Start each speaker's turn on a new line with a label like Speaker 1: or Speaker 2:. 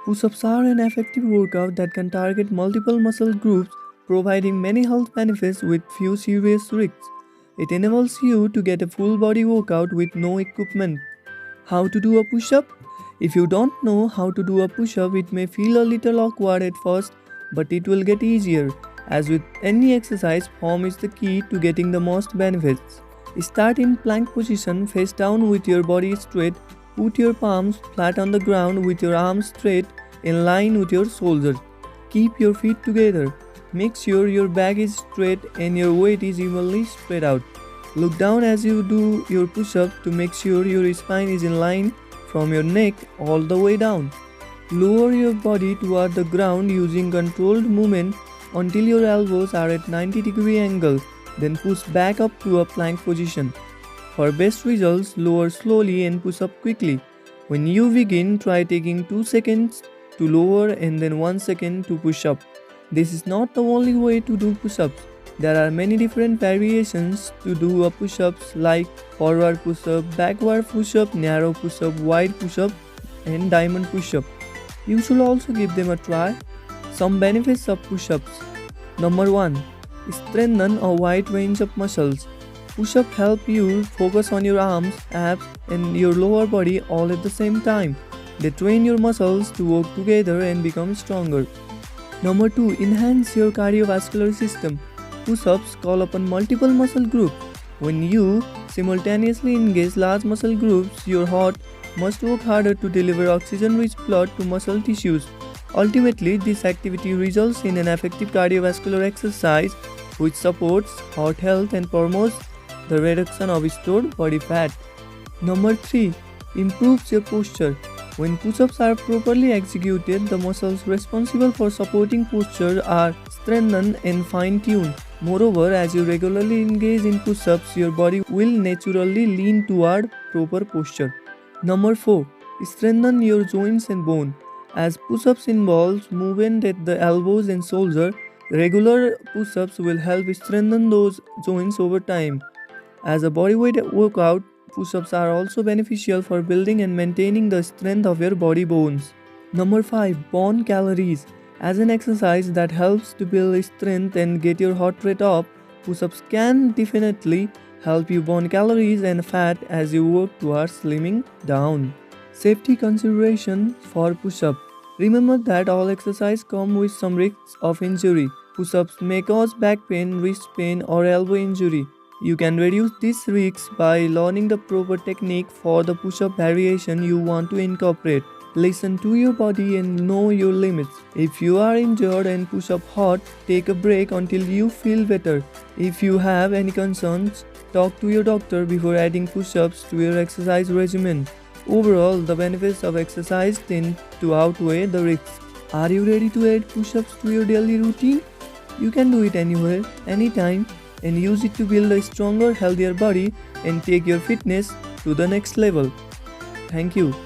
Speaker 1: Push-ups are an effective workout that can target multiple muscle groups, providing many health benefits with few serious risks. It enables you to get a full body workout with no equipment. How to do a push up? If you don't know how to do a push up, it may feel a little awkward at first, but it will get easier. As with any exercise, form is the key to getting the most benefits. Start in plank position, face down with your body straight. Put your palms flat on the ground with your arms straight in line with your shoulders. Keep your feet together. Make sure your back is straight and your weight is evenly spread out. Look down as you do your push-up to make sure your spine is in line from your neck all the way down. Lower your body toward the ground using controlled movement until your elbows are at 90-degree angle, then push back up to a plank position. For best results, lower slowly and push up quickly. When you begin, try taking 2 seconds to lower and then 1 second to push up. This is not the only way to do push-ups. There are many different variations to do a push-ups like forward push-up, backward push-up, narrow push-up, wide push-up, and diamond push-up. You should also give them a try. Some benefits of push-ups. Number 1. Strengthen a wide range of muscles. Push-ups help you focus on your arms, abs, and your lower body all at the same time. They train your muscles to work together and become stronger. Number 2. Enhance your cardiovascular system. Push-ups call upon multiple muscle groups. When you simultaneously engage large muscle groups, your heart must work harder to deliver oxygen-rich blood to muscle tissues. Ultimately, this activity results in an effective cardiovascular exercise which supports heart health and promotes the reduction of stored body fat. Number 3. Improves your posture. When push-ups are properly executed, the muscles responsible for supporting posture are strengthened and fine-tuned. Moreover, as you regularly engage in push-ups, your body will naturally lean toward proper posture. Number 4. Strengthen your joints and bone. As push-ups involves movement at the elbows and shoulders, regular push-ups will help strengthen those joints over time. As a bodyweight workout, push-ups are also beneficial for building and maintaining the strength of your body bones. Number 5. Burn calories. As an exercise that helps to build strength and get your heart rate up, push-ups can definitely help you burn calories and fat as you work towards slimming down. Safety consideration for push-up. Remember that all exercise come with some risks of injury. Push-ups may cause back pain, wrist pain, or elbow injury. You can reduce these risks by learning the proper technique for the push-up variation you want to incorporate. Listen to your body and know your limits. If you are injured and push-up hard, take a break until you feel better. If you have any concerns, talk to your doctor before adding push-ups to your exercise regimen. Overall, the benefits of exercise tend to outweigh the risks. Are you ready to add push-ups to your daily routine? You can do it anywhere, anytime, and use it to build a stronger, healthier body and take your fitness to the next level. Thank you.